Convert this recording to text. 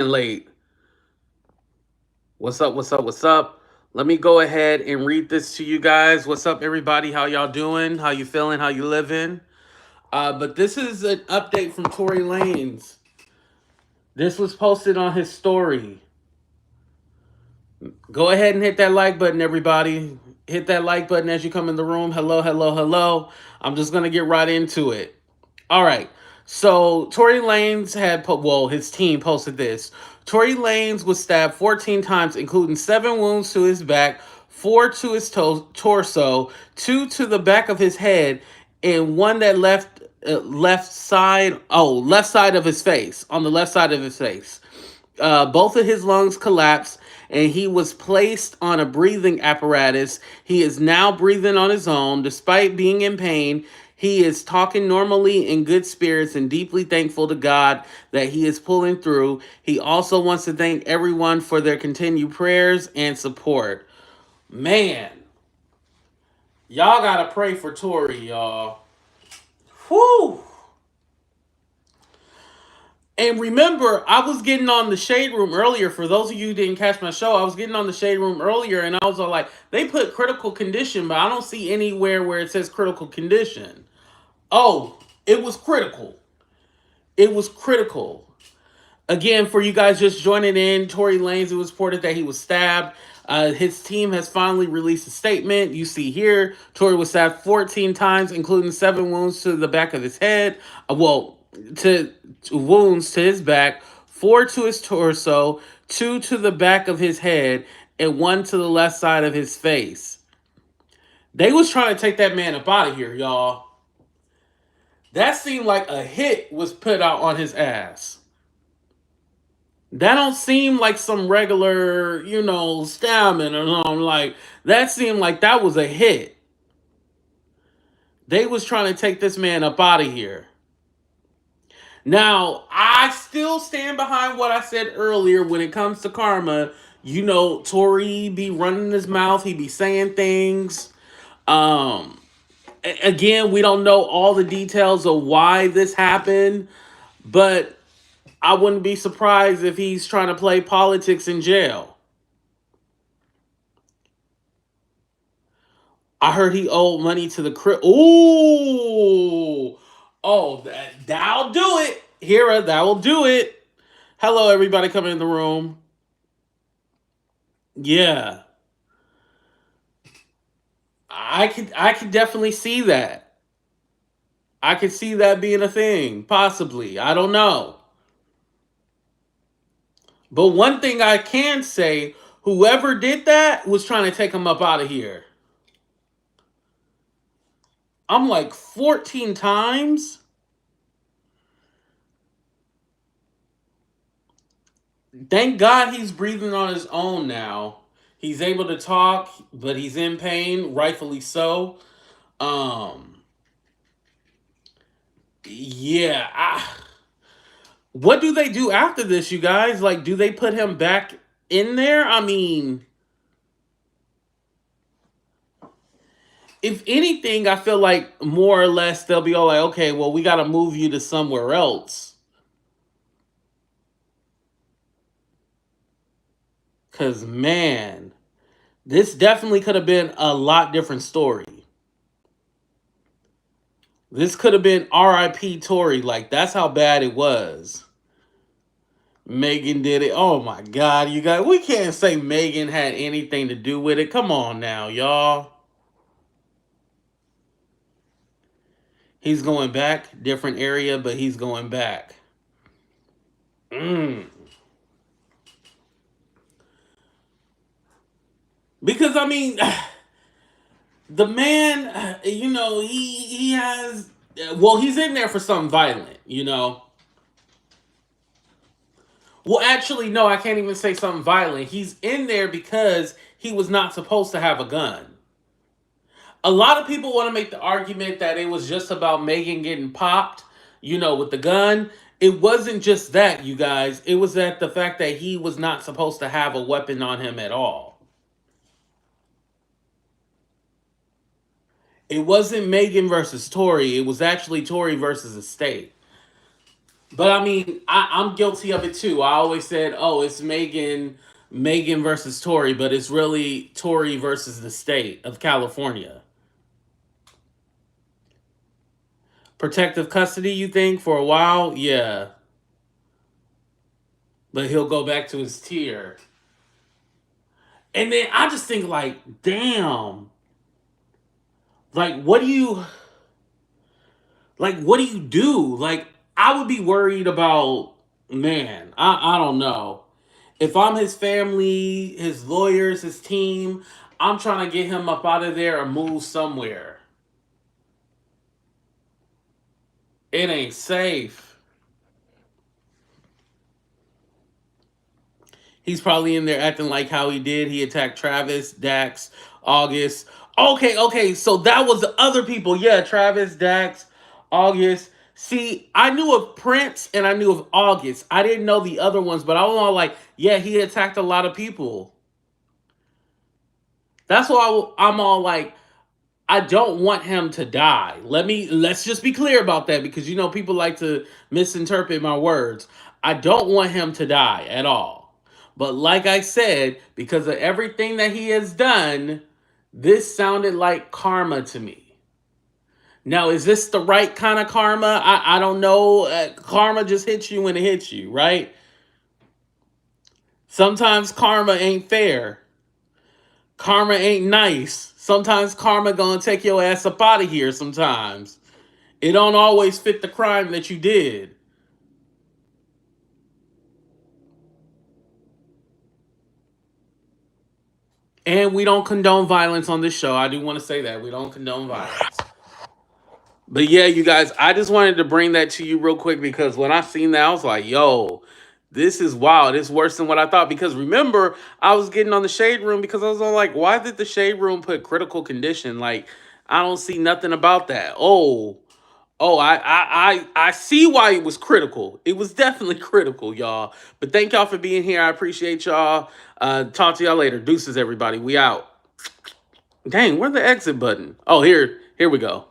Late. What's up? What's up? What's up? Let me go ahead and read this to you guys. What's up, everybody? How y'all doing? How you feeling? How you living? But this is an update from Tory Lanez. This was posted on his story. Go ahead and hit that like button, everybody. Hit that like button as you come in the room. Hello, hello, hello. I'm just gonna get right into it. All right. So Tory Lanez his team posted this. Tory Lanez was stabbed 14 times, including 7 wounds to his back, 4 to his torso, 2 to the back of his head, and one that left side of his face, on the left side of his face. Both of his lungs collapsed, and he was placed on a breathing apparatus. He is now breathing on his own, despite being in pain. He is talking normally in good spirits and deeply thankful to God that he is pulling through. He also wants to thank everyone for their continued prayers and support. Man, y'all gotta pray for Tory, y'all. Whew. And remember, I was getting on the Shade Room earlier. For those of you who didn't catch my show, I was getting on the Shade Room earlier, and I was all like, they put critical condition, but I don't see anywhere where it says critical condition. Oh, it was critical. It was critical. Again, for you guys just joining in, Tory Lanez, it was reported that he was stabbed. His team has finally released a statement. You see here, Tory was stabbed 14 times, including 7 wounds to the back of his head. To wounds to his back, 4 to his torso, 2 to the back of his head, and 1 to the left side of his face. They was trying to take that man up out of here, y'all. That seemed like a hit was put out on his ass. That don't seem like some regular, stabbing or something. Like, that seemed like that was a hit. They was trying to take this man up out of here. Now, I still stand behind what I said earlier when it comes to karma. Tory be running his mouth. He be saying things. Again, we don't know all the details of why this happened, but I wouldn't be surprised if he's trying to play politics in jail. I heard he owed money to the crib. Ooh. Oh, that'll do it. Hira, that will do it. Hello, everybody coming in the room. Yeah. I could definitely see that. I could see that being a thing, possibly. I don't know. But one thing I can say, whoever did that was trying to take him up out of here. I'm like 14 times. Thank God he's breathing on his own now. He's able to talk, but he's in pain, rightfully so. Um, yeah. What do they do after this, you guys? Like, do they put him back in there? I mean, if anything, I feel like more or less they'll be all like, okay, well, we got to move you to somewhere else. Because, man, this definitely could have been a lot different story. This could have been R.I.P. Tory. Like, that's how bad it was. Megan did it. Oh my God, you guys. We can't say Megan had anything to do with it. Come on now, y'all. He's going back. Different area, but he's going back. Mm. Because, I mean, the man, he has. Well, he's in there for something violent. Well, actually, no, I can't even say something violent. He's in there because he was not supposed to have a gun. A lot of people want to make the argument that it was just about Megan getting popped, with the gun. It wasn't just that, you guys. It was that the fact that he was not supposed to have a weapon on him at all. It wasn't Megan versus Tory. It was actually Tory versus the state. But I mean, I'm guilty of it too. I always said, "Oh, it's Megan versus Tory," but it's really Tory versus the state of California. Protective custody, you think, for a while? Yeah. But he'll go back to his tier. And then I just think like, damn, like what do you do? Like I would be worried about, man, I don't know. If I'm his family, his lawyers, his team, I'm trying to get him up out of there or move somewhere. It ain't safe. He's probably in there acting like how he did. He attacked Travis, Dax, August. Okay, okay. So that was the other people. Yeah, Travis, Dax, August. See, I knew of Prince and I knew of August. I didn't know the other ones, but I was all like, yeah, he attacked a lot of people. That's why I'm all like, I don't want him to die. Let's just be clear about that because you know people like to misinterpret my words. I don't want him to die at all. But like I said, because of everything that he has done, this sounded like karma to me. Now, is this the right kind of karma? I don't know. Karma just hits you when it hits you, right? Sometimes karma ain't fair. Karma ain't nice. Sometimes karma gonna take your ass up out of here sometimes. It don't always fit the crime that you did. And we don't condone violence on this show. I do want to say that. We don't condone violence. But yeah, you guys, I just wanted to bring that to you real quick because when I seen that, I was like, yo, this is wild. It's worse than what I thought. Because remember, I was getting on the shade room because I was all like, why did the shade room put critical condition? Like, I don't see nothing about that. Oh, I see why it was critical. It was definitely critical, y'all. But thank y'all for being here. I appreciate y'all. Talk to y'all later. Deuces, everybody. We out. Dang, where's the exit button? Oh, here we go.